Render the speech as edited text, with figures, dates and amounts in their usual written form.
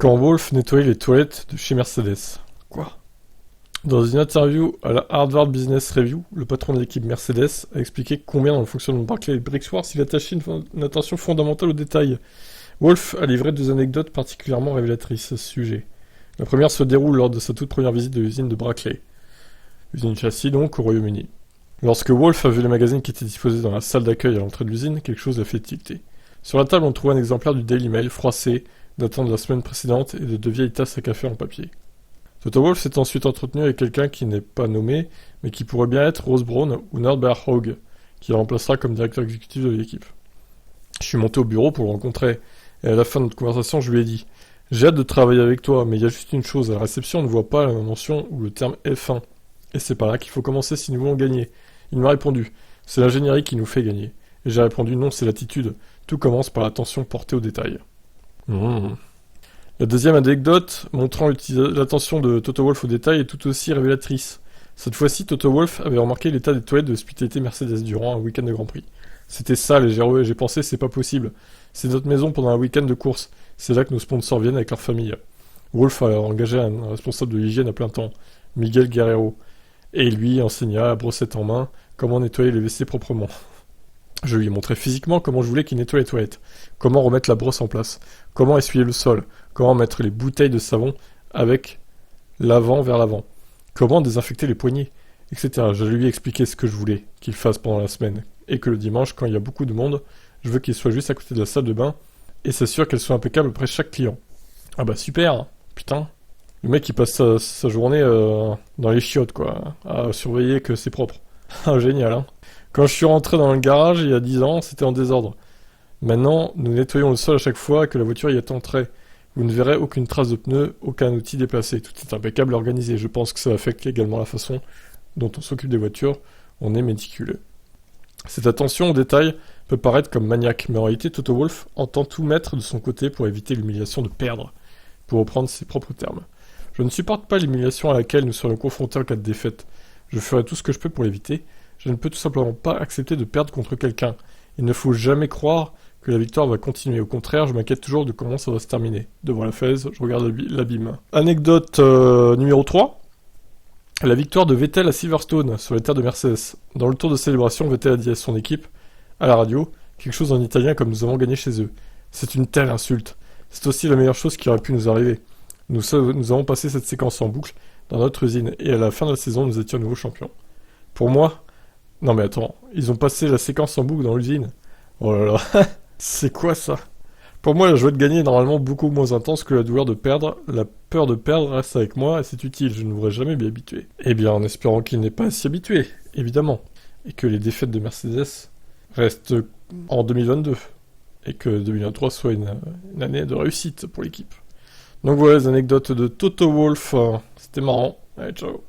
Quand Wolff nettoyait les toilettes de chez Mercedes. Quoi? Dans une interview à la Harvard Business Review, le patron de l'équipe Mercedes a expliqué combien dans le fonctionnement de Barclay et Brixworth il attachait une attention fondamentale aux détails. Wolff a livré 2 anecdotes particulièrement révélatrices à ce sujet. La première se déroule lors de sa toute première visite de l'usine de Brackley. Usine châssis donc au Royaume-Uni. Lorsque Wolff a vu les magazines qui étaient disposés dans la salle d'accueil à l'entrée de l'usine, quelque chose l'a fait tilter. Sur la table, on trouvait un exemplaire du Daily Mail froissé, datant de la semaine précédente, et de 2 vieilles tasses à café en papier. Toto Wolff s'est ensuite entretenu avec quelqu'un qui n'est pas nommé, mais qui pourrait bien être Rose Brown ou Norbert Haug, qui le remplacera comme directeur exécutif de l'équipe. Je suis monté au bureau pour le rencontrer, et à la fin de notre conversation, je lui ai dit « J'ai hâte de travailler avec toi, mais il y a juste une chose, à la réception, on ne voit pas la mention ou le terme F1. Et c'est par là qu'il faut commencer si nous voulons gagner. » Il m'a répondu « C'est l'ingénierie qui nous fait gagner. » Et j'ai répondu « Non, c'est l'attitude. Tout commence par l'attention portée aux détails. » La deuxième anecdote, montrant l'attention de Toto Wolff aux détails, est tout aussi révélatrice. Cette fois-ci, Toto Wolff avait remarqué l'état des toilettes de l'hospitalité Mercedes durant un week-end de Grand Prix. C'était sale et j'ai pensé, c'est pas possible. C'est notre maison pendant un week-end de course. C'est là que nos sponsors viennent avec leur famille. Wolff a engagé un responsable de l'hygiène à plein temps, Miguel Guerrero, et il lui enseigna, à brossette en main, comment nettoyer les WC proprement. Je lui ai montré physiquement comment je voulais qu'il nettoie les toilettes, comment remettre la brosse en place, comment essuyer le sol, comment mettre les bouteilles de savon avec l'avant vers l'avant, comment désinfecter les poignées, etc. Je lui ai expliqué ce que je voulais qu'il fasse pendant la semaine, et que le dimanche, quand il y a beaucoup de monde, je veux qu'il soit juste à côté de la salle de bain, et s'assure qu'elle soit impeccable après chaque client. Ah bah super, hein. Putain. Le mec il passe sa journée dans les chiottes quoi, à surveiller que c'est propre. Ah génial hein. Quand je suis rentré dans le garage il y a 10 ans, c'était en désordre. Maintenant, nous nettoyons le sol à chaque fois que la voiture y est entrée. Vous ne verrez aucune trace de pneu, aucun outil déplacé. Tout est impeccable et organisé. Je pense que ça affecte également la façon dont on s'occupe des voitures. On est méticuleux. Cette attention aux détails peut paraître comme maniaque, mais en réalité, Toto Wolff entend tout mettre de son côté pour éviter l'humiliation de perdre, pour reprendre ses propres termes. Je ne supporte pas l'humiliation à laquelle nous serions confrontés en cas de défaite. Je ferai tout ce que je peux pour l'éviter. Je ne peux tout simplement pas accepter de perdre contre quelqu'un. Il ne faut jamais croire que la victoire va continuer. Au contraire, je m'inquiète toujours de comment ça va se terminer. Devant la falaise, je regarde l'abîme. Anecdote numéro 3. La victoire de Vettel à Silverstone, sur les terres de Mercedes. Dans le tour de célébration, Vettel a dit à son équipe, à la radio, quelque chose en italien comme nous avons gagné chez eux. C'est une telle insulte. C'est aussi la meilleure chose qui aurait pu nous arriver. Nous avons passé cette séquence en boucle dans notre usine, et à la fin de la saison, nous étions nouveaux champions. Pour moi... Non mais attends, ils ont passé la séquence en boucle dans l'usine. Oh là là, c'est quoi ça? Pour moi, la joie de gagner est normalement beaucoup moins intense que la douleur de perdre. La peur de perdre reste avec moi et c'est utile, je ne voudrais jamais m'y habituer. Eh bien, en espérant qu'il n'est pas à s'y habituer, évidemment. Et que les défaites de Mercedes restent en 2022. Et que 2023 soit une année de réussite pour l'équipe. Donc voilà les anecdotes de Toto Wolff. C'était marrant. Allez, ciao.